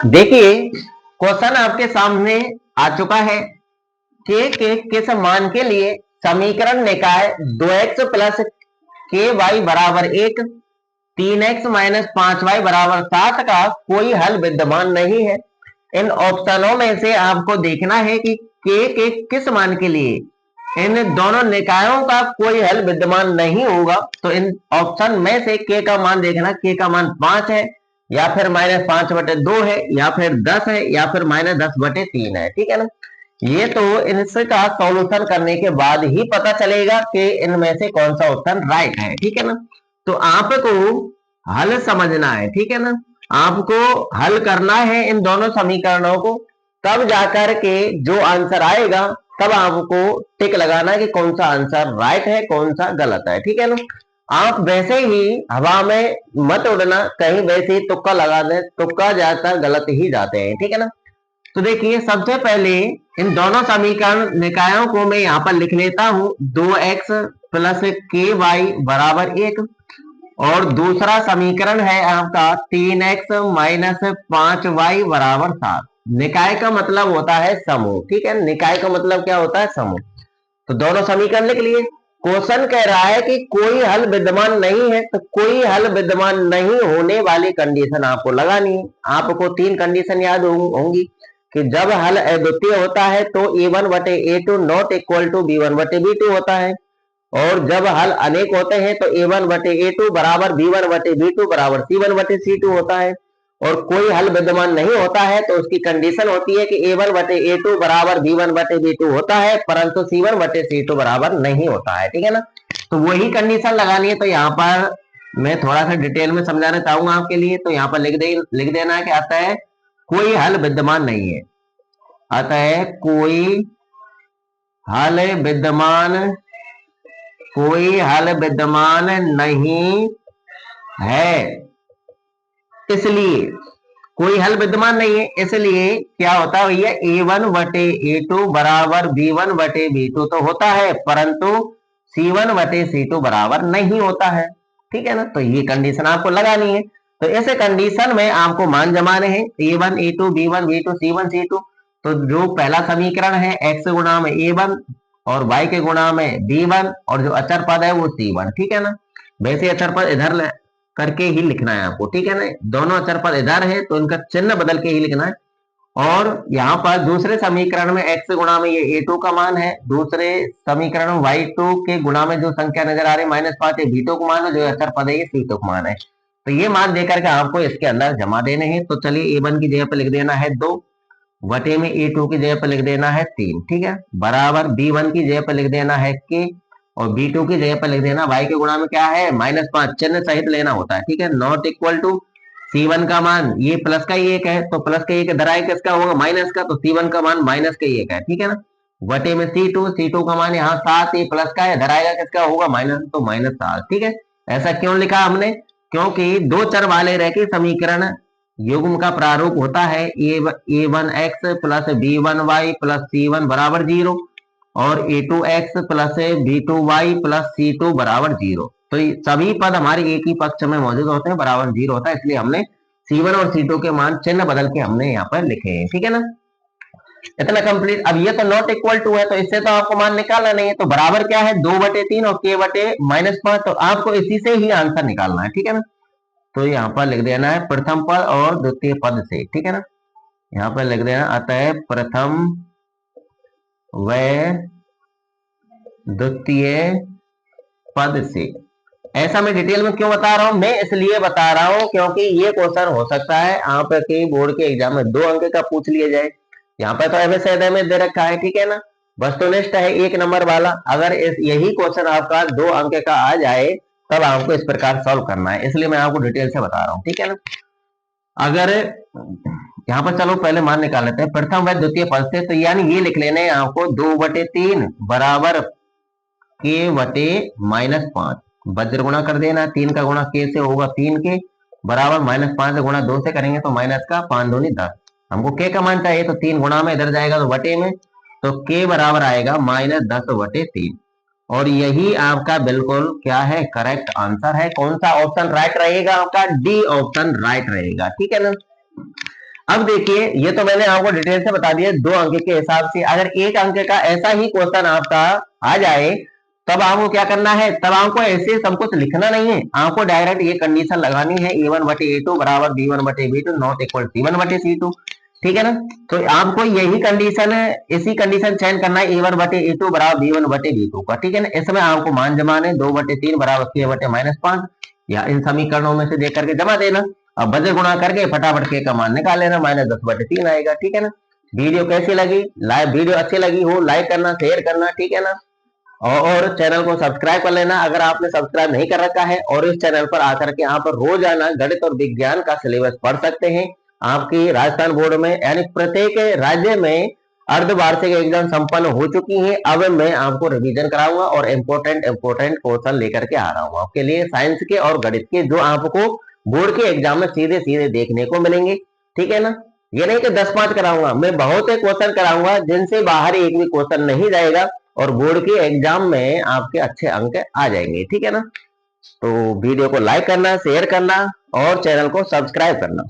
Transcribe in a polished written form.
देखिए क्वेश्चन आपके सामने आ चुका है। के किस मान के लिए समीकरण निकाय 2x प्लस के वाई बराबर 1, 3x माइनस 5y बराबर 7 का कोई हल विद्यमान नहीं है। इन ऑप्शनों में से आपको देखना है कि के किस मान के लिए इन दोनों निकायों का कोई हल विद्यमान नहीं होगा। तो इन ऑप्शन में से के का मान देखना, के का मान 5 है, या फिर -5/2 है, या फिर 10 है, या फिर -10/3 है। ठीक है ना। ये तो इनका सॉल्यूशन करने के बाद ही पता चलेगा कि इनमें से कौन सा ऑप्शन राइट है। ठीक है ना। तो आपको हल समझना है। ठीक है ना। आपको हल करना है इन दोनों समीकरणों को, तब जाकर के जो आंसर आएगा तब आपको टिक लगाना है कि कौन सा आंसर राइट है, कौन सा गलत है। ठीक है ना। आप वैसे ही हवा में मत उड़ना, कहीं वैसे ही तुक्का लगा दे, तुक्का जाता गलत ही जाते हैं। ठीक है ना। तो देखिए सबसे पहले इन दोनों समीकरण निकायों को मैं यहाँ पर लिख लेता हूं। 2x प्लस के वाई बराबर 1, और दूसरा समीकरण है आपका 3x माइनस 5y बराबर 7। निकाय का मतलब होता है समूह। ठीक है। निकाय का मतलब क्या होता है? समूह। तो दोनों समीकरण लिख लिए। क्वेश्चन कह रहा है कि कोई हल विद्यमान नहीं है, तो कोई हल विद्यमान नहीं होने वाली कंडीशन आपको लगानी है। आपको 3 कंडीशन याद होंगी कि जब हल अद्वितीय होता है तो a1/a2 not equal to b1/b2 होता है, और जब हल अनेक होते हैं तो a1/a2 बराबर b1/b2 बराबर c1/c2 होता है, और कोई हल विद्यमान नहीं होता है तो उसकी कंडीशन होती है कि a1/a2 बराबर b1/b2 होता है, परंतु c1/c2 बराबर नहीं होता है। ठीक है ना। तो वही कंडीशन लगानी है। तो यहाँ पर मैं थोड़ा सा डिटेल में समझाना चाहूंगा आपके लिए। तो यहाँ पर लिख देना है कि आता है कोई हल विद्यमान नहीं है, आता है कोई हल विद्यमान, कोई हल विद्यमान नहीं है, इसलिए कोई हल विद्यमान नहीं है, इसलिए क्या होता है भैया, a1/a2 बराबर b1/b2 तो होता है, परंतु c1/c2 बराबर नहीं होता है। ठीक है ना। तो ये कंडीशन आपको लगानी है। तो ऐसे कंडीशन में आपको मान जमाने हैं, a1 a2 b1 b2 c1 c2। तो जो पहला समीकरण है x गुणा में a1 और y के गुणा में b1, और जो अचर पद है वो c1। ठीक है ना। वैसे अचर पद इधर करके ही लिखना है आपको। ठीक है ना। दोनों अचर पद इधर है तो इनका चिन्ह बदल के ही लिखना है। और यहाँ पर दूसरे समीकरण में x गुणा में ये a2 का मान है, दूसरे समीकरण में y2 के गुणा में जो संख्या नजर आ रही है -5 b2 का मान है, जो अचर पद है ये c2 का मान है। तो ये मान देकर के आपको इसके अंदर जमा देने हैं। तो चलिए a1 की जगह पर लिख देना है 2, बटे में a2 की जगह पर लिख देना है 3। ठीक है। बराबर b1 की जगह पर लिख देना है k, और b2 की जगह पर लिख देना y के गुणा में क्या है -5, चिन्ह सहित लेना होता है। ठीक है। नॉट इक्वल टू c1 का मान, ये प्लस का ही 1 है तो प्लस का 1 धराए किसका होगा, माइनस का, तो c1 का मान माइनस का ही 1 है। ठीक है ना। बटे में c2 का मान यहाँ 7, ये प्लस का है, धराएगा किसका होगा, माइनस, तो -7। ठीक है। ऐसा क्यों लिखा हमने, क्योंकि दो चर वाले रेखीय समीकरण युग्म का प्रारूप होता है a1x plus b1y plus c1 बराबर 0, और a2x plus b2y plus c2 बराबर 0। तो सभी पद हमारे एक ही पक्ष में मौजूद होते हैं, बराबर 0 होता है, इसलिए हमने c1 और c2 के मान चिन्ह बदल के हमने यहाँ पर लिखे हैं। ठीक है ना। इतना कंप्लीट। अब ये तो नॉट इक्वल टू है, तो इससे तो आपको मान निकालना नहीं है। तो बराबर क्या है, 2/3 और k/-5, तो आपको इसी से ही आंसर निकालना है। ठीक है ना। तो यहाँ पर लिख देना है प्रथम पद और द्वितीय पद से। ठीक है ना। यहाँ पर लिख देना आता है प्रथम व द्वितीय पद से। ऐसा मैं डिटेल में क्यों बता रहा हूं, मैं इसलिए बता रहा हूं क्योंकि ये क्वेश्चन हो सकता है आपके बोर्ड के एग्जाम में 2 अंक का पूछ लिया जाए। यहाँ पर तो एमएस दे रखा है। ठीक है ना। वस्तुनिष्ठ है 1 नंबर वाला। अगर यही क्वेश्चन आपका 2 अंक का आ जाए तब आपको इस प्रकार सॉल्व करना है, इसलिए मैं आपको डिटेल से बता रहा हूँ। ठीक है ना। अगर यहाँ पर चलो पहले मान निकाल लेते हैं प्रथम व द्वितीय पद से। तो यानी ये लिख लेने आपको 2/3 बराबर k/-5, वज्र गुणा कर देना, 3 का गुणा k से होगा 3 के बराबर -5 गुणा 2 से करेंगे तो माइनस का 5 दूनी 10। हमको k का मान चाहिए तो 3 गुणा में इधर जाएगा तो बटे में, तो k बराबर आएगा -10/3। और यही आपका बिल्कुल क्या है, करेक्ट आंसर है। कौन सा ऑप्शन राइट रहेगा आपका? डी ऑप्शन राइट रहेगा, ठीक है ना। अब देखिए, ये तो मैंने आपको डिटेल से बता दिया 2 अंक के हिसाब से। अगर 1 अंक का ऐसा ही क्वेश्चन आपका आ जाए, तब आपको क्या करना है? तब आपको ऐसे सब कुछ लिखना नहीं है, आपको डायरेक्ट ये कंडीशन लगानी है, a1/a2 बराबर b1/b2 नॉट इक्वल c1/c2, ठीक है ना। तो आपको यही कंडीशन है, इसी कंडीशन चेंज करना है, a1/a2 बराबर b1/b2 का, ठीक है ना। इसमें आपको मान जमाने 2/3 बराबर k/-5, या इन समीकरणों में से देख करके जमा देना। अब बजे गुणा करके फटाफट के का मान निकाल लेना, -10/3 आएगा, ठीक है ना। वीडियो कैसी लगी? वीडियो अच्छी लगी हो लाइक करना, शेयर करना, ठीक है ना। और चैनल को सब्सक्राइब कर लेना अगर आपने सब्सक्राइब नहीं कर रखा है। और इस चैनल पर आकर के आप रोजाना गणित और विज्ञान का सिलेबस पढ़ सकते हैं। आपकी राजस्थान बोर्ड में यानी प्रत्येक राज्य में अर्धवार्षिक एग्जाम संपन्न हो चुकी है। अब मैं आपको रिवीजन कराऊंगा और इम्पोर्टेंट क्वेश्चन लेकर के आ रहा हूँ आपके लिए, साइंस के और गणित के, जो आपको बोर्ड के एग्जाम में सीधे सीधे देखने को मिलेंगे, ठीक है ना। ये नहीं कि 10-5 कराऊंगा, मैं बहुत से क्वेश्चन कराऊंगा जिनसे बाहर एक भी क्वेश्चन नहीं जाएगा और बोर्ड के एग्जाम में आपके अच्छे अंक आ जाएंगे, ठीक है ना। तो वीडियो को लाइक करना, शेयर करना और चैनल को सब्सक्राइब करना।